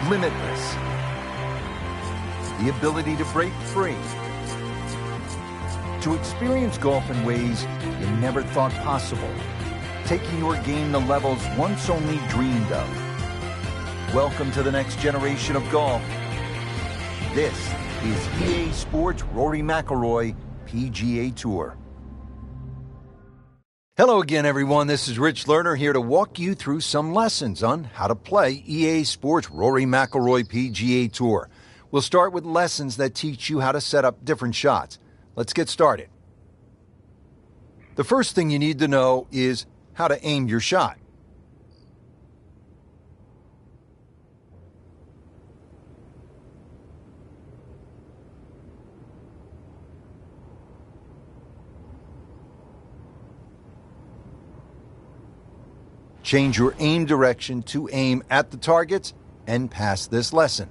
limitless. The ability to break free. To experience golf in ways you never thought possible. Taking your game to levels once only dreamed of. Welcome to the next generation of golf. This is EA Sports Rory McIlroy PGA Tour. Hello again, everyone. This is Rich Lerner here to walk you through some lessons on how to play EA Sports Rory McIlroy PGA Tour. We'll start with lessons that teach you how to set up different shots. Let's get started. The first thing you need to know is how to aim your shot. Change your aim direction to aim at the targets and pass this lesson.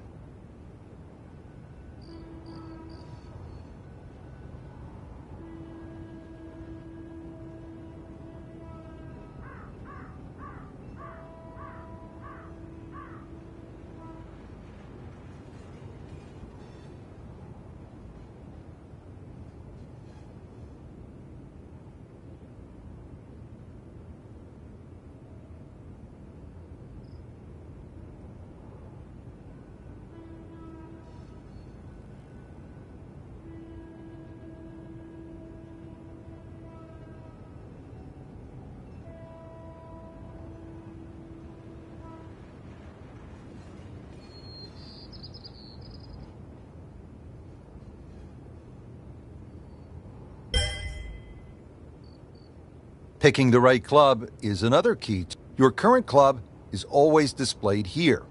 Picking the right club is another key. Your current club is always displayed here.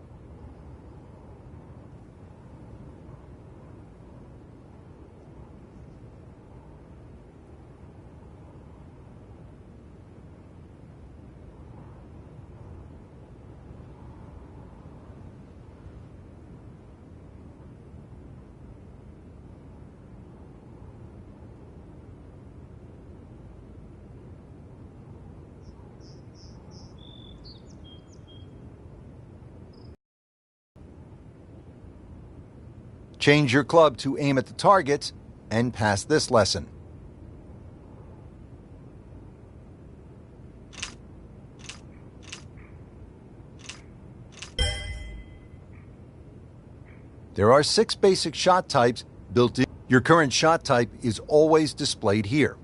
Change your club to aim at the targets and pass this lesson. There are 6 basic shot types built in. Your current shot type is always displayed here.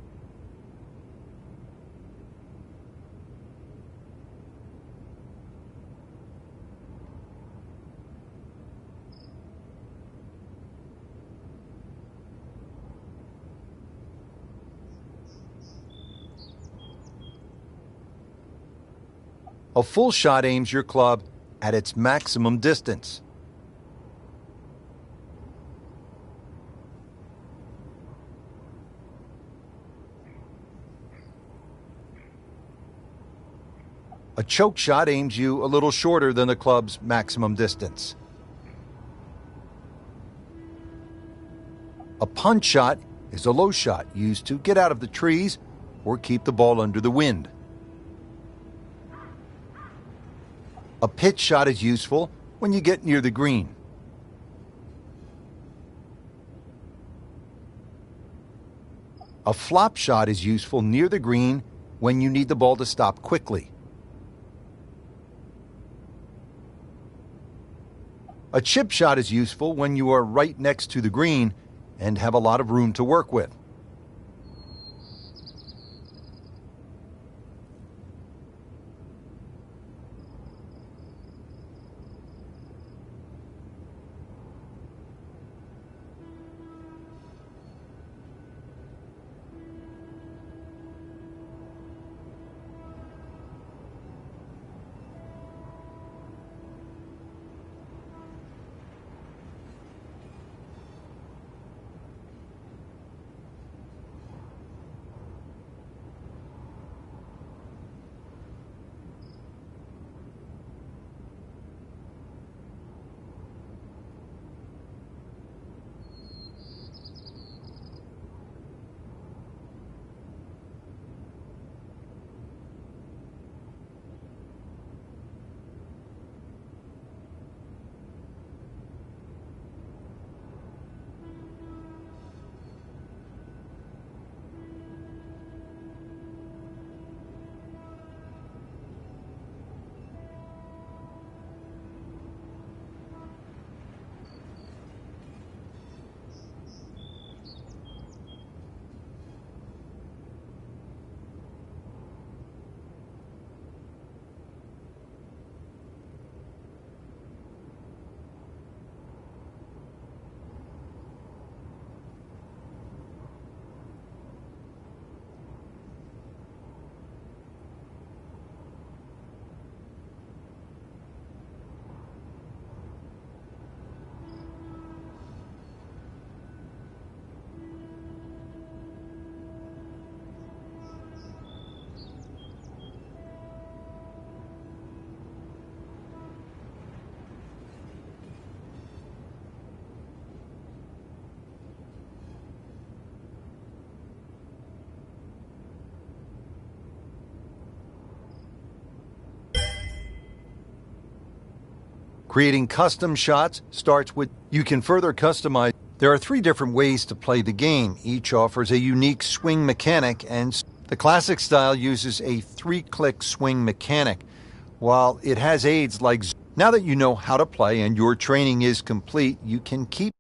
A full shot aims your club at its maximum distance. A choke shot aims you a little shorter than the club's maximum distance. A punch shot is a low shot used to get out of the trees or keep the ball under the wind. A pitch shot is useful when you get near the green. A flop shot is useful near the green when you need the ball to stop quickly. A chip shot is useful when you are right next to the green and have a lot of room to work with. Creating custom shots starts with you can further customize. There are 3 different ways to play the game. Each offers a unique swing mechanic, and the classic style uses a 3-click swing mechanic, while it has aids like now that you know how to play and your training is complete, you can keep.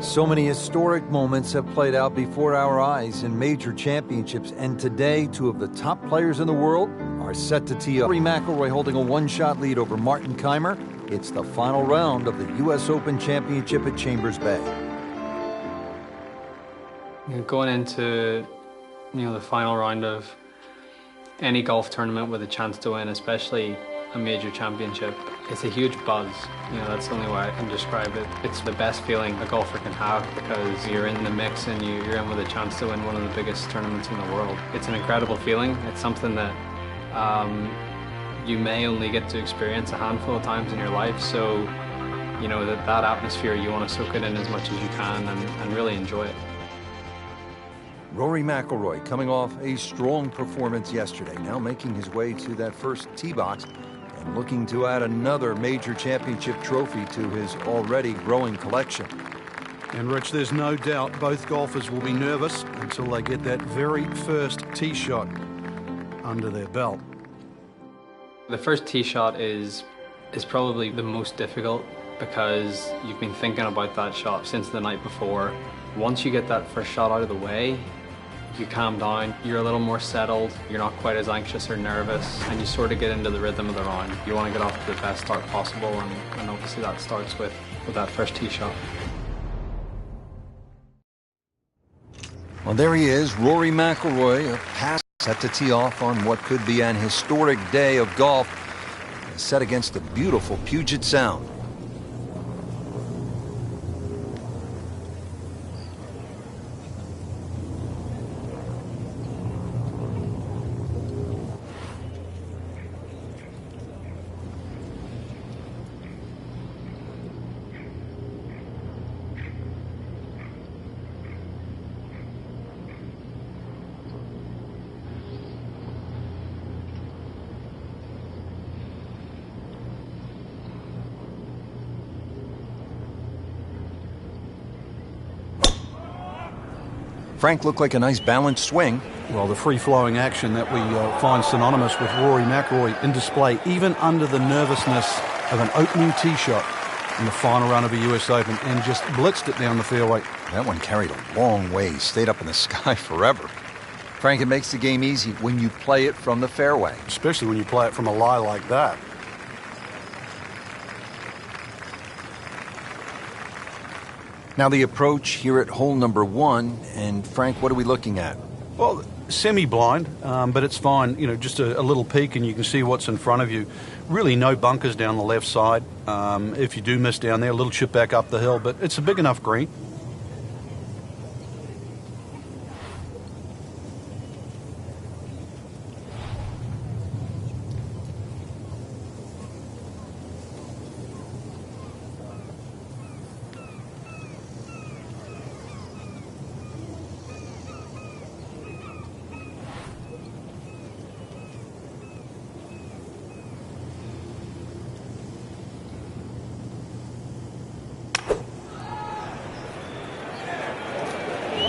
So many historic moments have played out before our eyes in major championships, and today 2 of the top players in the world are set to tee up. RORY McILROY holding a 1-shot lead over Martin Keimer. It's the final round of the U.S. Open Championship at Chambers Bay. Going into the final round of any golf tournament with a chance to win, especially a major championship, it's a huge buzz. That's the only way I can describe it. It's the best feeling a golfer can have because you're in the mix and you're in with a chance to win one of the biggest tournaments in the world. It's an incredible feeling. It's something that you may only get to experience a handful of times in your life, so that atmosphere, you want to soak it in as much as you can and really enjoy it. RORY McILROY coming off a strong performance yesterday, now making his way to that first tee box and looking to add another major championship trophy to his already growing collection. And Rich, there's no doubt both golfers will be nervous until they get that very first tee shot under their belt. The first tee shot is probably the most difficult because you've been thinking about that shot since the night before. Once you get that first shot out of the way, you calm down, you're a little more settled, you're not quite as anxious or nervous, and you sort of get into the rhythm of the round. You want to get off to the best start possible, and obviously that starts with that first tee shot. Well, there he is, RORY McILROY, a pass set to tee off on what could be an historic day of golf, set against the beautiful Puget Sound. Frank looked like a nice balanced swing. Well, the free-flowing action that we find synonymous with RORY McILROY in display, even under the nervousness of an opening tee shot in the final round of a US Open, and just blitzed it down the fairway. That one carried a long way, stayed up in the sky forever. Frank, it makes the game easy when you play it from the fairway. Especially when you play it from a lie like that. Now the approach here at hole number 1, and Frank, what are we looking at? Well, semi-blind, but it's fine. Just a little peek and you can see what's in front of you. Really no bunkers down the left side. If you do miss down there, a little chip back up the hill, but it's a big enough green.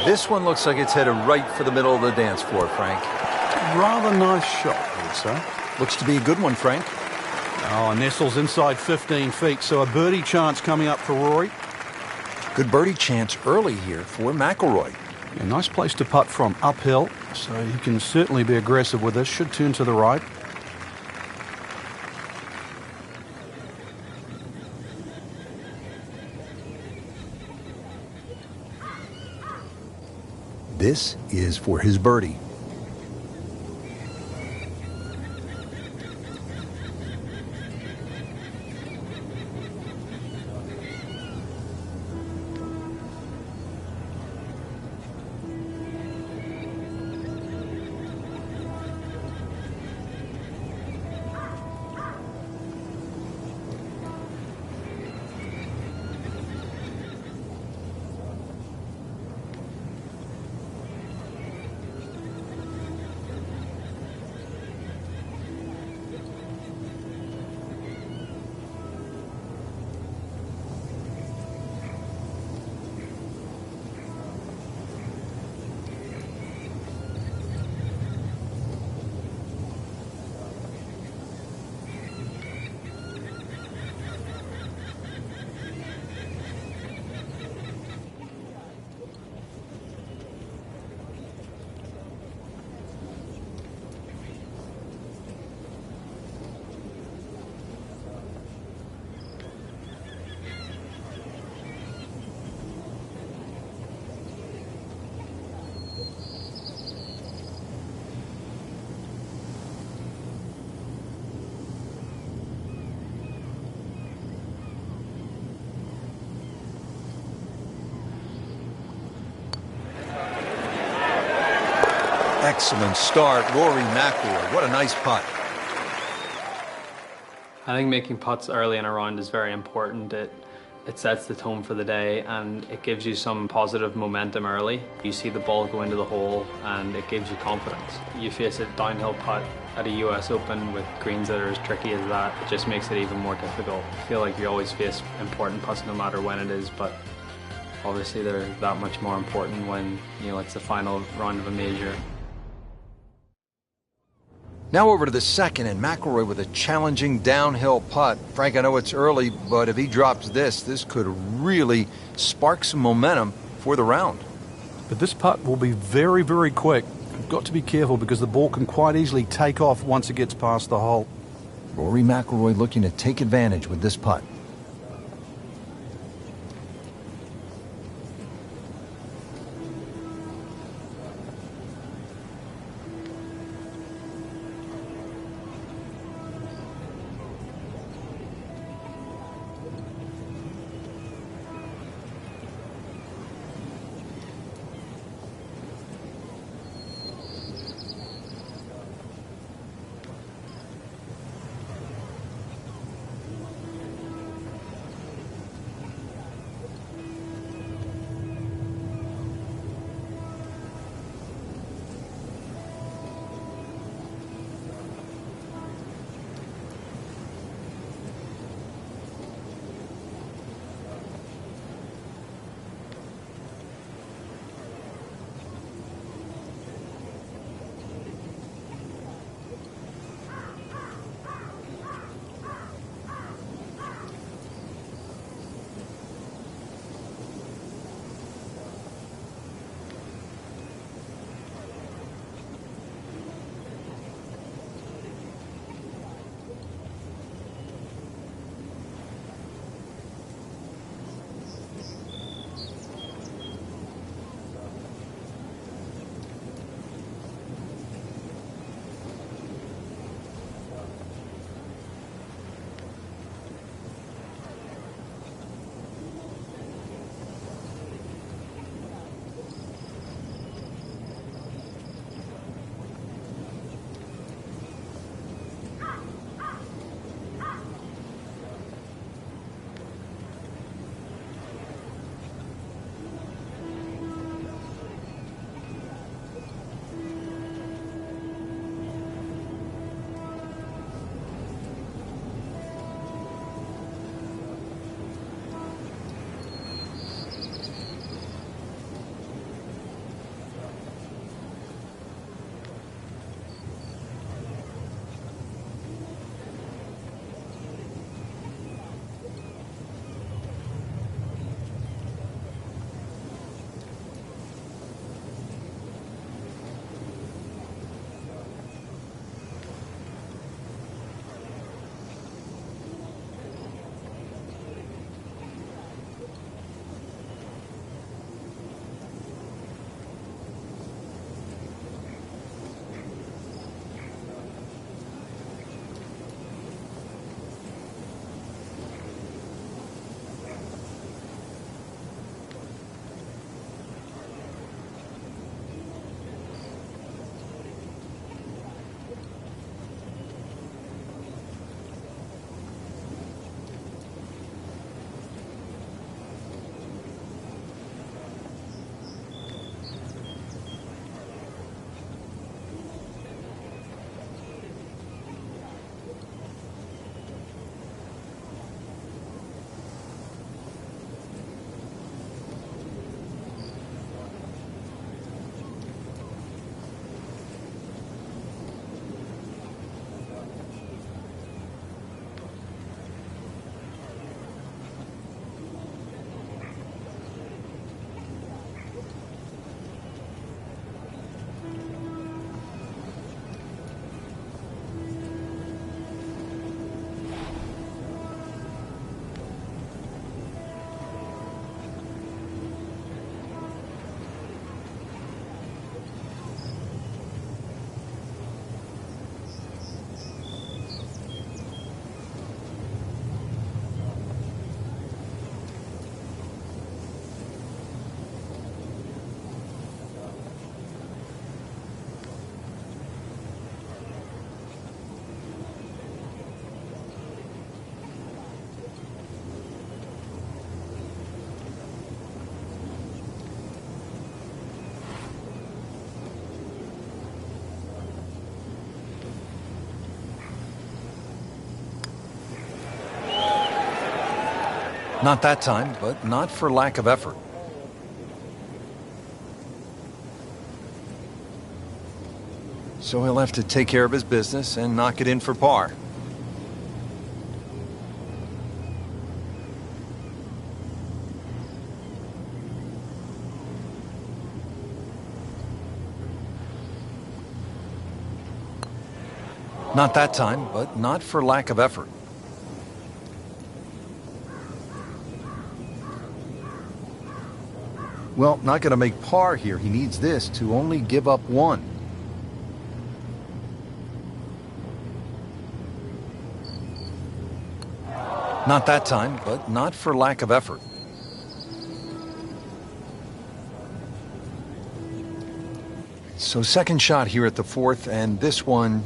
This one looks like it's headed right for the middle of the dance floor, Frank. Rather nice shot, I would say. Looks to be a good one, Frank. Oh, nestles inside 15 feet, so a birdie chance coming up for Rory. Good birdie chance early here for McILROY. A nice place to putt from uphill, so he can certainly be aggressive with this. Should turn to the right. This is for his birdie. Excellent start, Rory McIlroy. What a nice putt. I think making putts early in a round is very important. It sets the tone for the day and it gives you some positive momentum early. You see the ball go into the hole and it gives you confidence. You face a downhill putt at a US Open with greens that are as tricky as that, it just makes it even more difficult. I feel like you always face important putts no matter when it is, but obviously they're that much more important when it's the final round of a major. Now over to the second, and McIlroy with a challenging downhill putt. Frank, I know it's early, but if he drops this could really spark some momentum for the round. But this putt will be very, very quick. You've got to be careful because the ball can quite easily take off once it gets past the hole. Rory McIlroy looking to take advantage with this putt. Not that time, but not for lack of effort. So he'll have to take care of his business and knock it in for par. Not that time, but not for lack of effort. Well, not going to make par here. He needs this to only give up one. Not that time, but not for lack of effort. So second shot here at the fourth, and this one,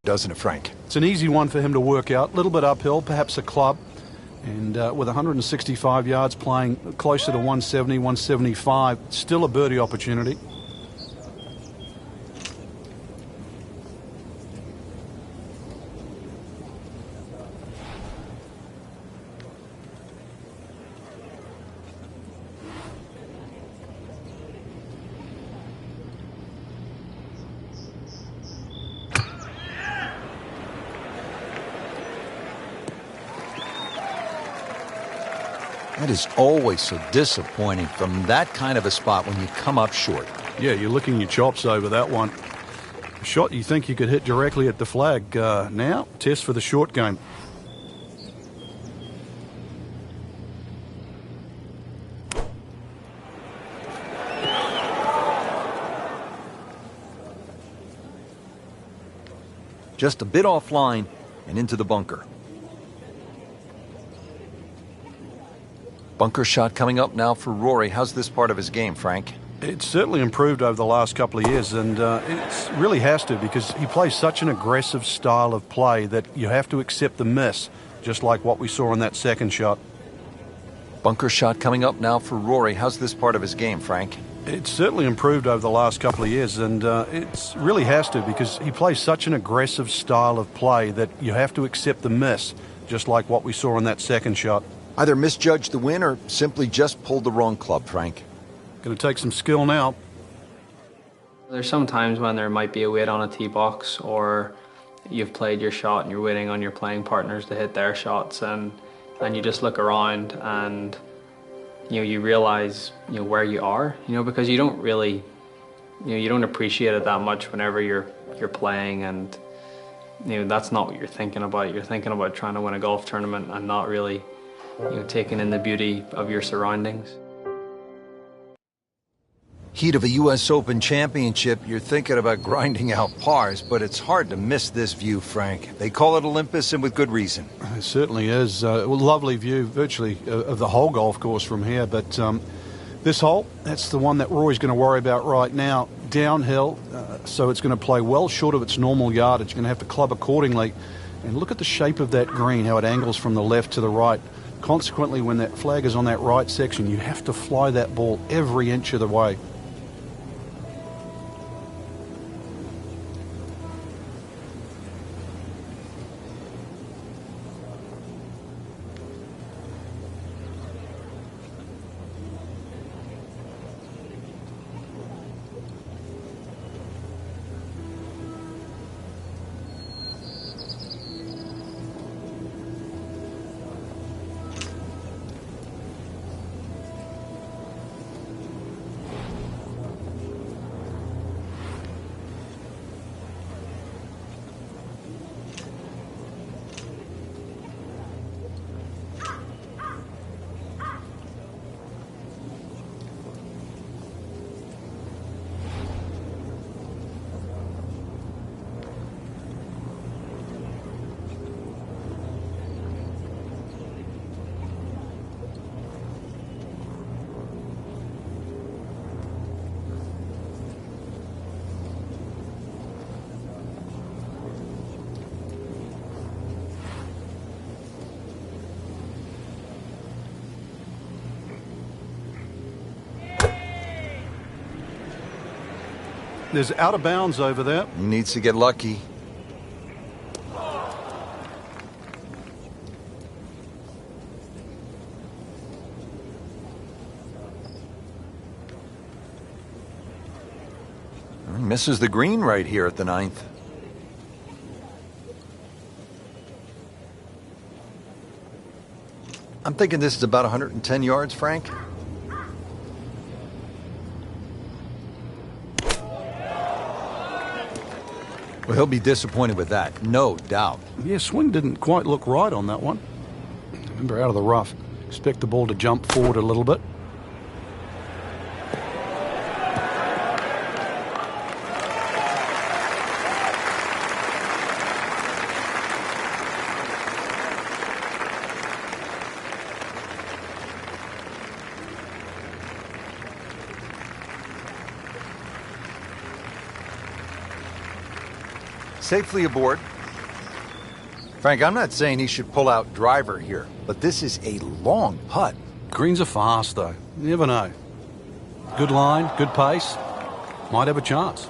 doesn't it, Frank? It's an easy one for him to work out. A little bit uphill, perhaps a club. And with 165 yards, playing closer to 170, 175, still a birdie opportunity. That is always so disappointing from that kind of a spot when you come up short. Yeah, you're licking your chops over that one. A shot you think you could hit directly at the flag. Now, test for the short game. Just a bit offline and into the bunker. Bunker shot coming up now for Rory. How's this part of his game, Frank? It's certainly improved over the last couple of years, and it really has to, because he plays such an aggressive style of play that you have to accept the miss, just like what we saw in that second shot. Bunker shot coming up now for Rory. How's this part of his game, Frank? It's certainly improved over the last couple of years, and it really has to, because he plays such an aggressive style of play that you have to accept the miss, just like what we saw in that second shot. Either misjudged the win or simply just pulled the wrong club, Frank. Going to take some skill now. There's some times when there might be a wait on a tee box, or you've played your shot and you're waiting on your playing partners to hit their shots, and you just look around and you realize where you are, because you don't really you don't appreciate it that much whenever you're playing, and that's not what you're thinking about. You're thinking about trying to win a golf tournament and not really taking in the beauty of your surroundings. Heat of a U.S. Open championship, you're thinking about grinding out pars, but it's hard to miss this view, Frank. They call it Olympus, and with good reason. It certainly is. A lovely view, virtually, of the whole golf course from here. But this hole, that's the one that Rory's going to worry about right now. Downhill, so it's going to play well short of its normal yardage. It's going to have to club accordingly. And look at the shape of that green, how it angles from the left to the right. Consequently, when that flag is on that right section, you have to fly that ball every inch of the way. There's out of bounds over there. He needs to get lucky. misses the green right here at the 9th. I'm thinking this is about 110 yards, Frank. Well, he'll be disappointed with that, no doubt. Yeah, swing didn't quite look right on that one. Remember, out of the rough. Expect the ball to jump forward a little bit. Safely aboard. Frank, I'm not saying he should pull out driver here, but this is a long putt. Greens are fast, though. You never know. Good line, good pace. Might have a chance.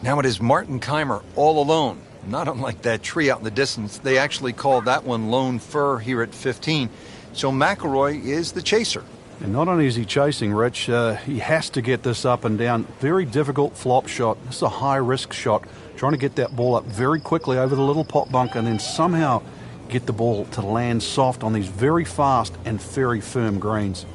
Now it is Martin Keimer all alone. Not unlike that tree out in the distance. They actually call that one Lone Fir here at 15. So McIlroy is the chaser. And not only is he chasing, Rich, he has to get this up and down. Very difficult flop shot. This is a high-risk shot. Trying to get that ball up very quickly over the little pot bunk and then somehow get the ball to land soft on these very fast and very firm greens.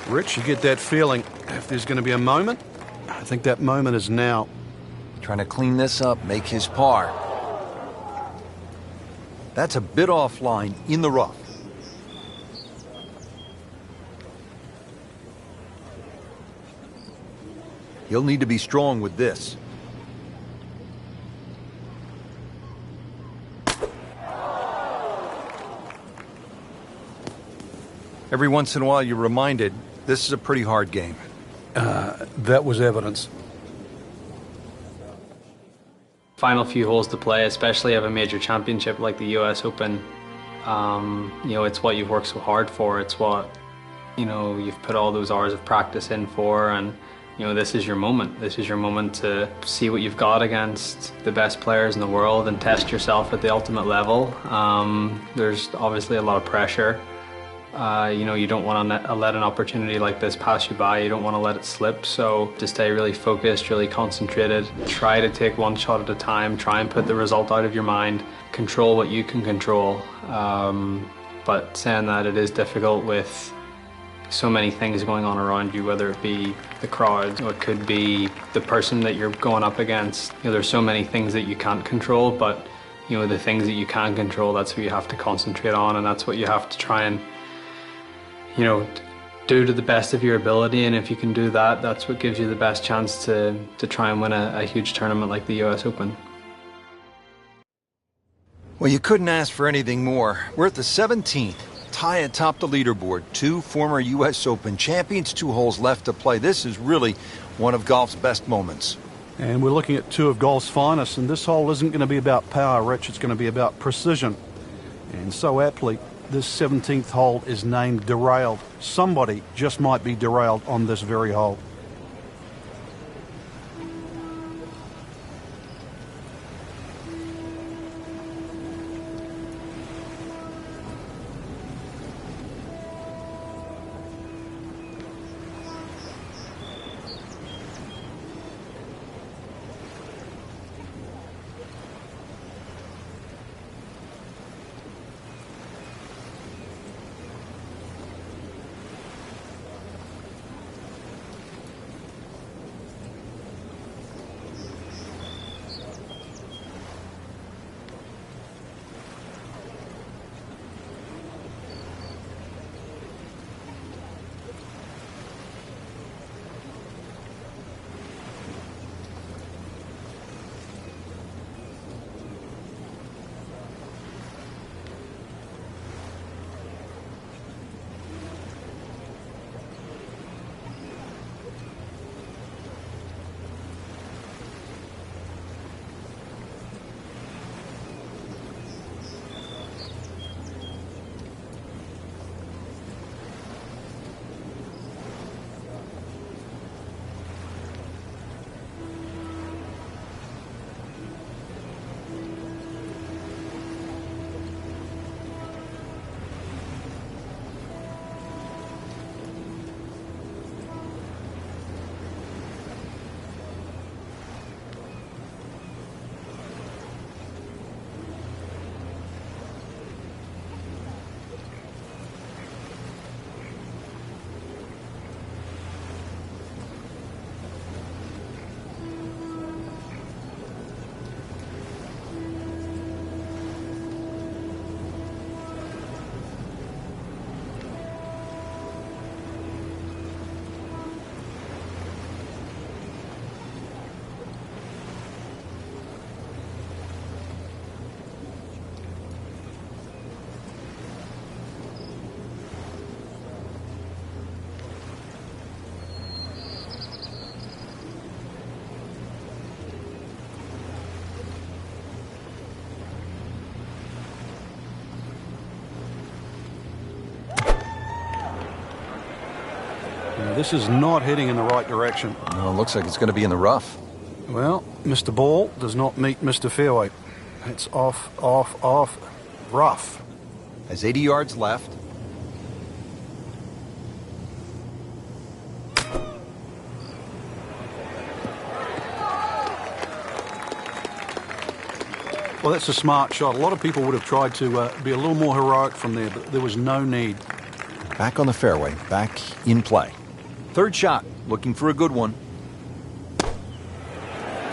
Rich, you get that feeling if there's going to be a moment, I think that moment is now. Trying to clean this up, make his par. That's a bit offline in the rough. He'll need to be strong with this. Every once in a while you're reminded this is a pretty hard game. That was evidence. Final few holes to play, especially of a major championship like the US Open. You know, it's what you've worked so hard for. It's what, you know, you've put all those hours of practice in for, and You know, this is your moment. This is your moment to see what you've got against the best players in the world and test yourself at the ultimate level. There's obviously a lot of pressure. You know, you don't want to let an opportunity like this pass you by. You don't want to let it slip. So to stay really focused, really concentrated, try to take one shot at a time, try and put the result out of your mind, control what you can control. But saying that, it is difficult with so many things going on around you, whether it be the crowd or it could be the person that you're going up against. You know, there's so many things that you can't control, but you know, the things that you can control, that's what you have to concentrate on, and that's what you have to try and, you know, do to the best of your ability. And if you can do that, that's what gives you the best chance to try and win a huge tournament like the US Open. Well, you couldn't ask for anything more. We're at the 17th. Tie atop the leaderboard. 2 former US Open champions, 2 holes left to play. This is really one of golf's best moments. And we're looking at 2 of golf's finest, and this hole isn't going to be about power, Rich. It's going to be about precision. And so aptly, this 17th hole is named Derailed. Somebody just might be derailed on this very hole. This is not heading in the right direction. No, it looks like it's going to be in the rough. Well, Mr. Ball does not meet Mr. Fairway. It's off, rough. Has 80 yards left. Well, that's a smart shot. A lot of people would have tried to be a little more heroic from there, but there was no need. Back on the fairway, back in play. Third shot, looking for a good one.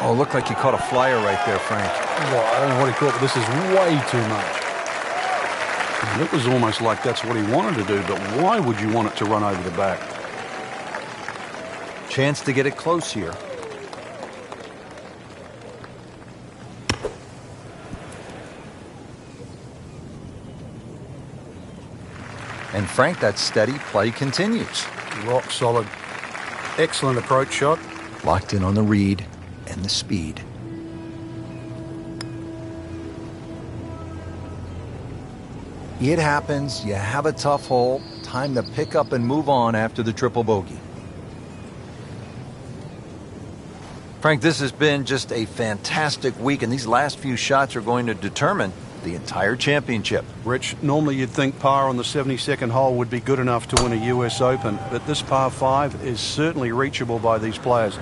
Oh, looked like you caught a flyer right there, Frank. Well, I don't know what he caught, but this is way too much. And it was almost like that's what he wanted to do, but why would you want it to run over the back? Chance to get it close here. And Frank, that steady play continues. Rock solid. Excellent approach shot. Locked in on the read and the speed. It happens. You have a tough hole. Time to pick up and move on after the triple bogey. Frank, this has been just a fantastic week, and these last few shots are going to determine the entire championship. Rich, normally you'd think par on the 72nd hole would be good enough to win a US Open, but this par 5 is certainly reachable by these players.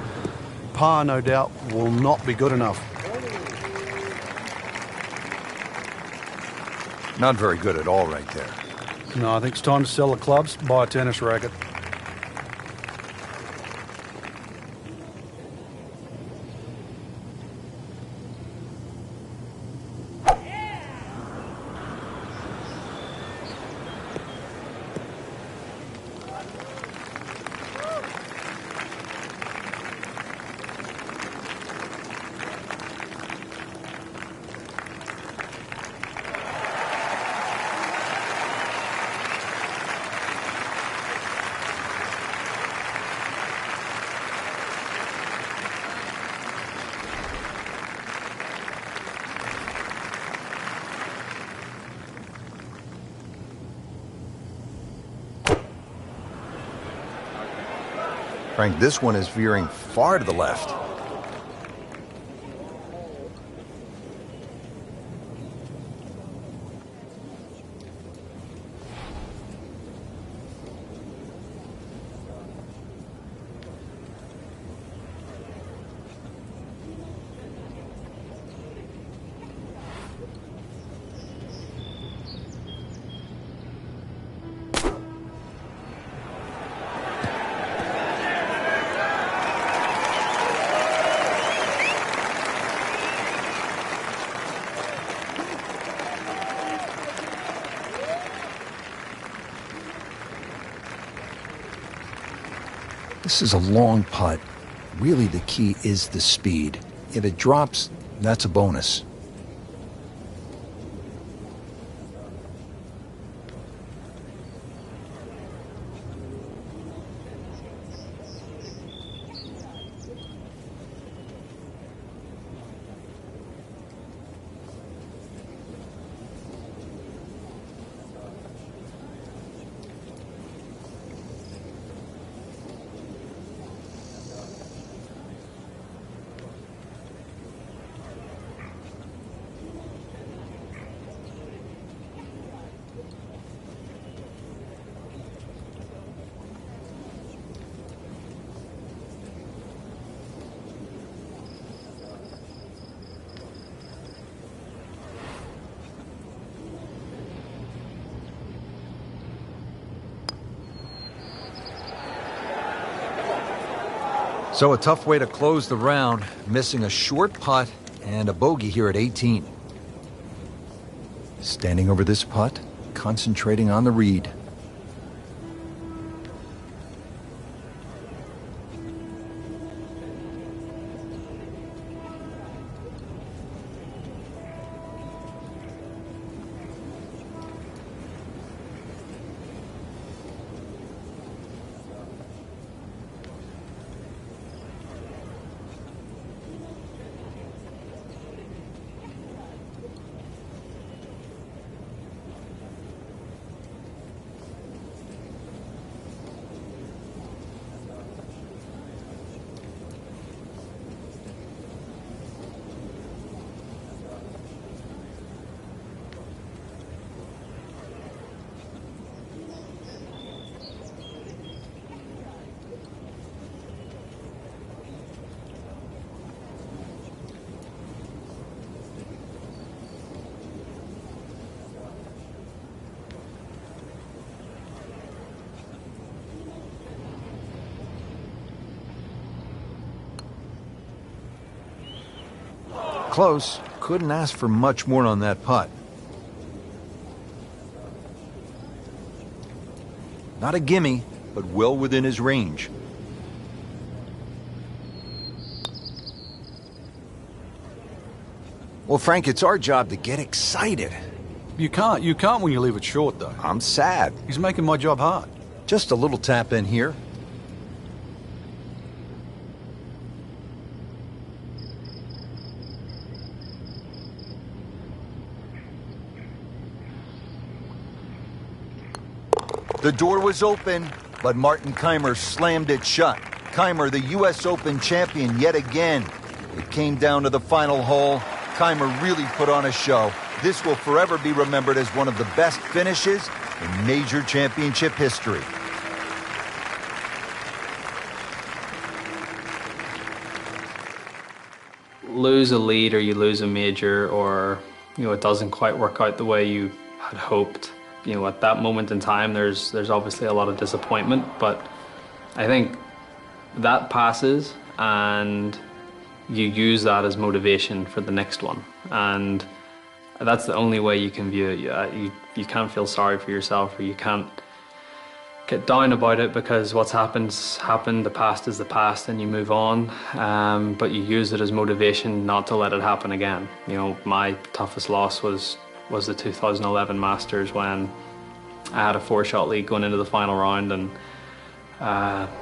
Par, no doubt, will not be good enough. Not very good at all right there. No, I think it's time to sell the clubs, buy a tennis racket. Frank, this one is veering far to the left. This is a long putt. Really, the key is the speed. If it drops, that's a bonus. So a tough way to close the round, missing a short putt and a bogey here at 18. Standing over this putt, concentrating on the read. Close. Couldn't ask for much more on that putt. Not a gimme, but well within his range. Well, Frank, it's our job to get excited. You can't when you leave it short, though. I'm sad. He's making my job hard. Just a little tap in here. The door was open, but Martin Keimer slammed it shut. Keimer, the U.S. Open champion yet again. It came down to the final hole. Keimer really put on a show. This will forever be remembered as one of the best finishes in major championship history. Lose a lead or you lose a major, or it doesn't quite work out the way you had hoped. At that moment in time, there's obviously a lot of disappointment, but I think that passes and you use that as motivation for the next one, and that's the only way you can view it. You can't feel sorry for yourself, or you can't get down about it, because what's happened's happened. The past is the past, and you move on. But you use it as motivation not to let it happen again. My toughest loss was the 2011 Masters, when I had a 4-shot lead going into the final round, and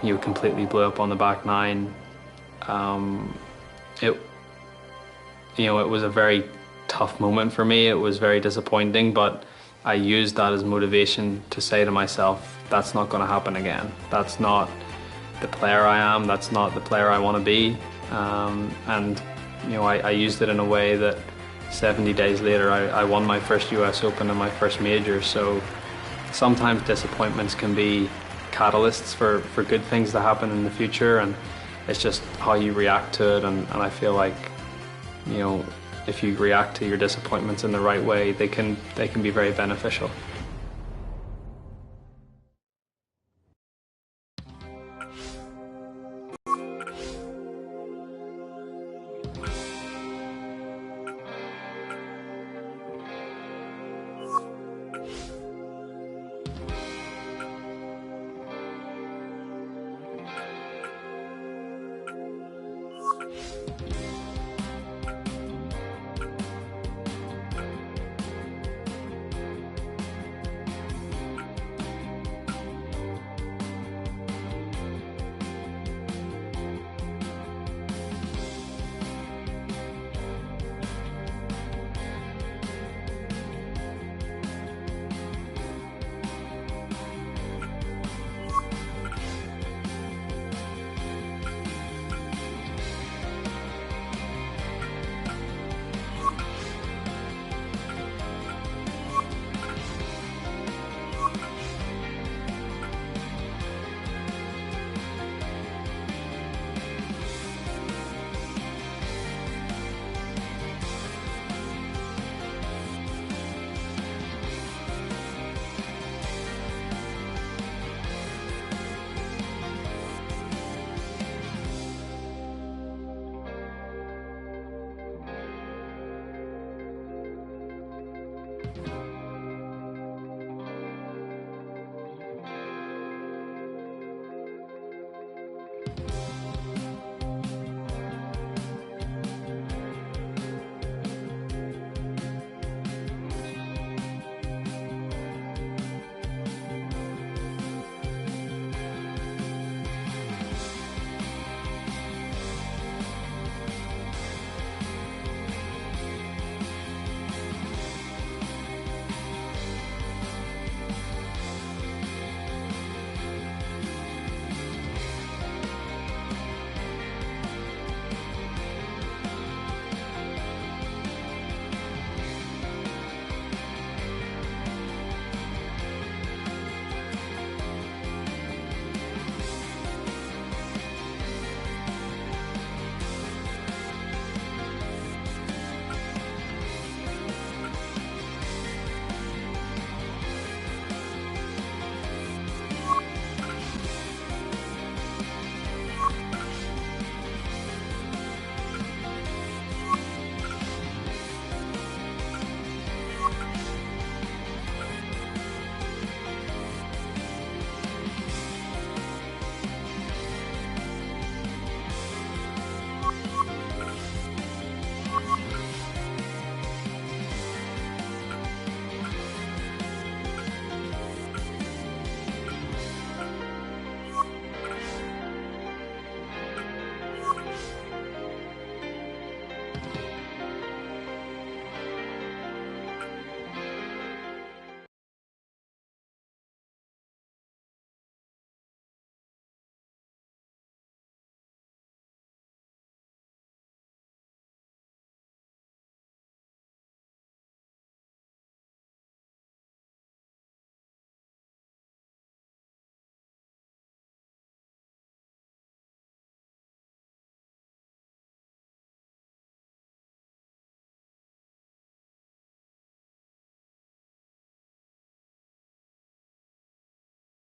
you completely blew up on the back nine. It was a very tough moment for me. It was very disappointing, but I used that as motivation to say to myself, that's not going to happen again. That's not the player I am. That's not the player I want to be. I used it in a way that 70 days later, I won my first US Open and my first major. So sometimes disappointments can be catalysts for good things to happen in the future, and it's just how you react to it. And I feel like, if you react to your disappointments in the right way, they can be very beneficial.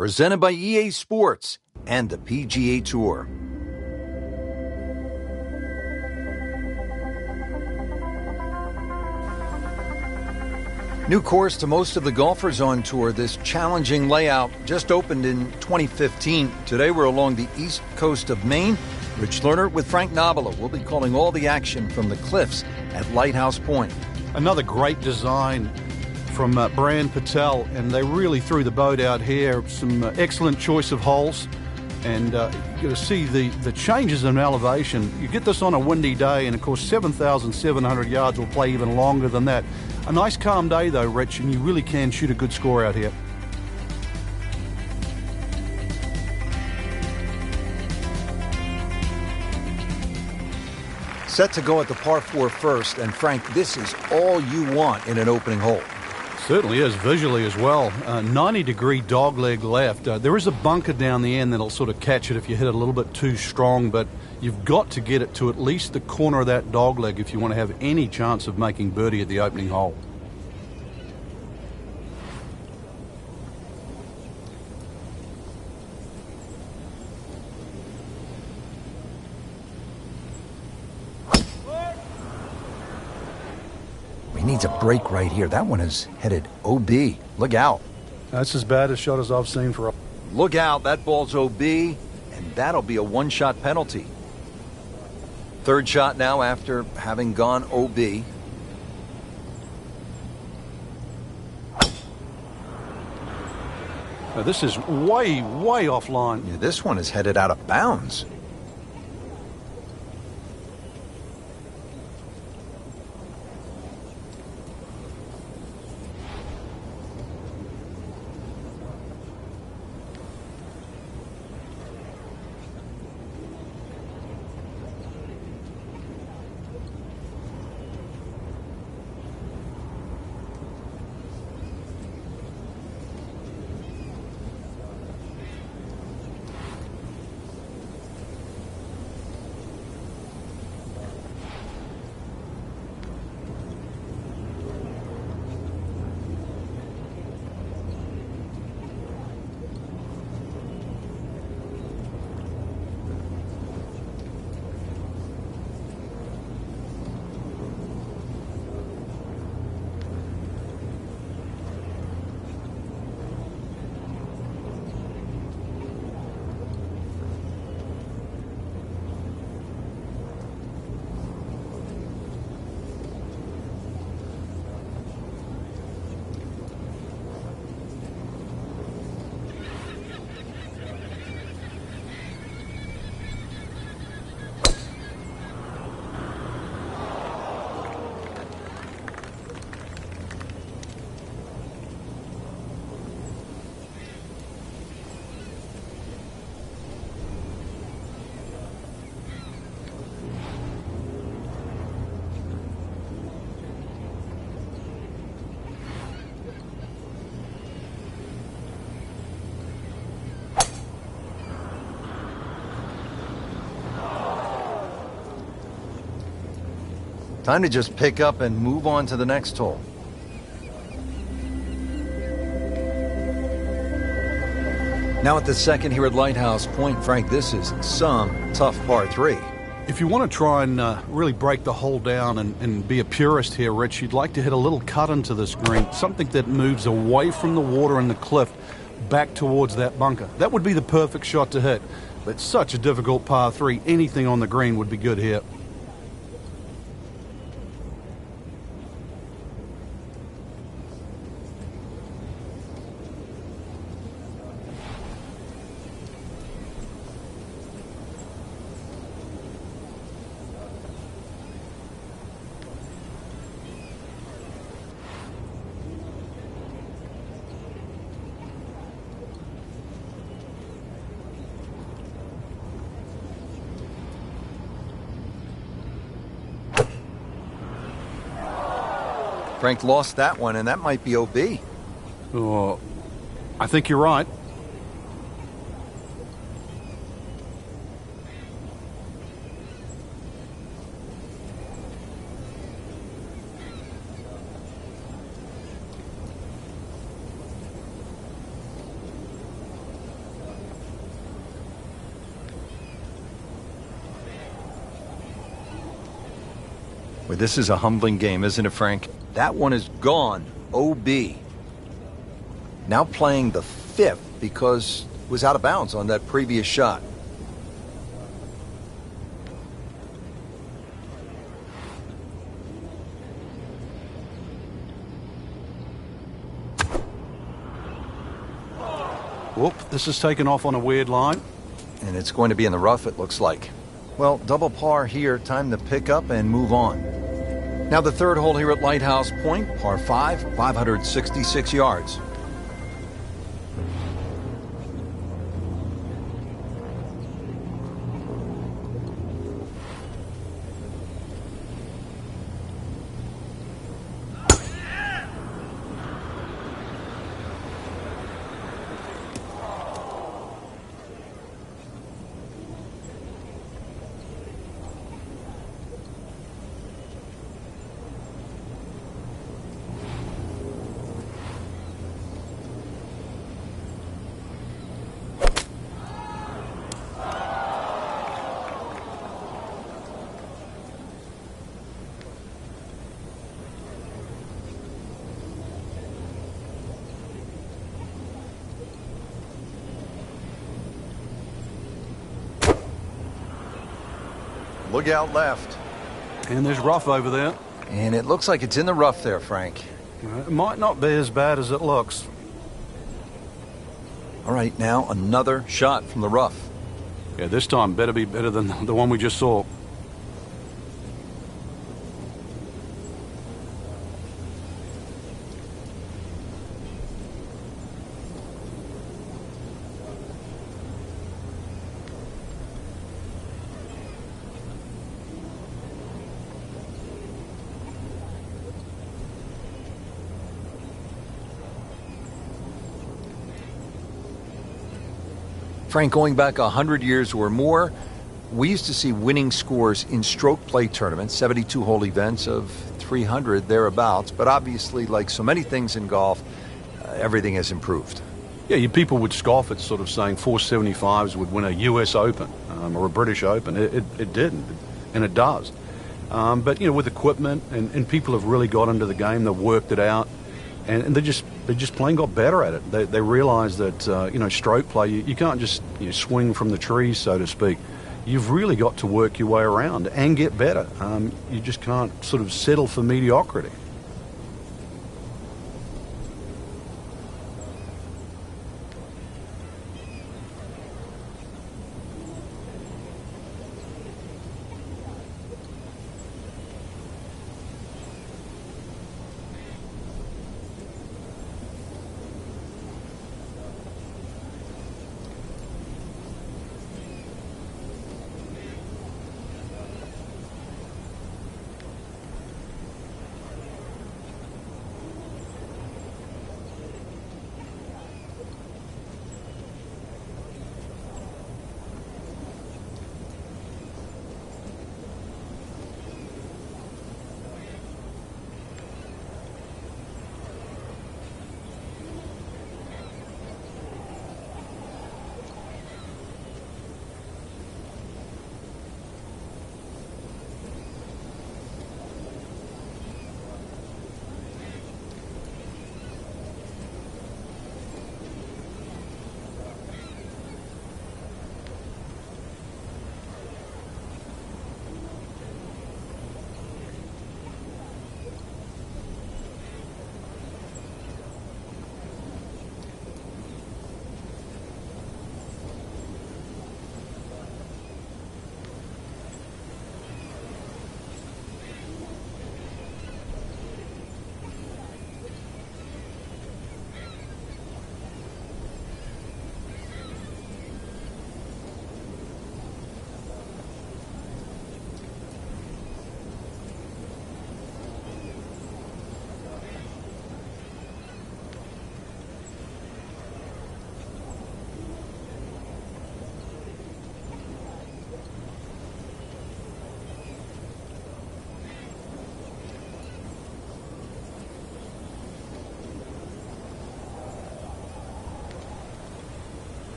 Presented by EA Sports and the PGA Tour. New course to most of the golfers on tour. This challenging layout just opened in 2015. Today we're along the east coast of Maine. Rich Lerner with Frank Nobilo. We'll be calling all the action from the cliffs at Lighthouse Point. Another great design from Brand Patel, and they really threw the boat out here. Some excellent choice of holes, and you see the changes in elevation. You get this on a windy day, and of course 7,700 yards will play even longer than that. A nice calm day though, Rich, and you really can shoot a good score out here. Set to go at the par 4 first, and Frank, this is all you want in an opening hole. Certainly is, visually as well. 90-degree dogleg left. There is a bunker down the end that'll sort of catch it if you hit it a little bit too strong, but you've got to get it to at least the corner of that dogleg if you want to have any chance of making birdie at the opening hole. He needs a break right here. That one is headed OB. Look out. That's as bad a shot as I've seen for a... Look out. That ball's OB, and that'll be a one-shot penalty. Third shot now after having gone OB. Now, this is way offline. Yeah, this one is headed out of bounds. Time to just pick up and move on to the next hole. Now at the second here at Lighthouse Point, Frank, this is some tough par 3. If you want to try and really break the hole down and be a purist here, Rich, you'd like to hit a little cut into this green, something that moves away from the water and the cliff back towards that bunker. That would be the perfect shot to hit. But such a difficult par 3, anything on the green would be good here. Frank lost that one, and that might be OB. Oh, I think you're right. Well, this is a humbling game, isn't it, Frank? That one is gone. OB. Now playing the fifth because it was out of bounds on that previous shot. Whoop, this is taken off on a weird line. And it's going to be in the rough, it looks like. Well, double par here, time to pick up and move on. Now the third hole here at Lighthouse Point, par 5, 566 yards. Look out left. And there's rough over there. And it looks like it's in the rough there, Frank. It might not be as bad as it looks. All right, now another shot from the rough. Yeah, this time better be better than the one we just saw. Frank, going back 100 years or more, we used to see winning scores in stroke play tournaments, 72-hole events of 300 thereabouts. But obviously, like so many things in golf, everything has improved. Yeah, you people would scoff at sort of saying 475s would win a US Open or a British Open. It didn't, and it does. But, you know, with equipment and people have really got into the game, they've worked it out, and they just plain got better at it. They realize that, you know, stroke play, you can't just swing from the trees, so to speak. You've really got to work your way around and get better. You just can't sort of settle for mediocrity.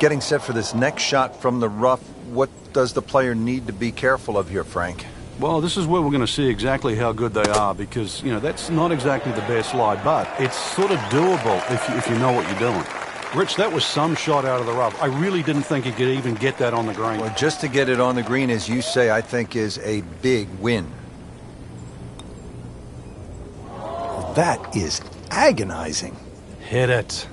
Getting set for this next shot from the rough, what does the player need to be careful of here, Frank? Well, this is where we're going to see exactly how good they are because, you know, that's not exactly the best lie, but it's sort of doable if you know what you're doing. Rich, that was some shot out of the rough. I really didn't think he could even get that on the green. Well, just to get it on the green, as you say, I think is a big win. That is agonizing. Hit it.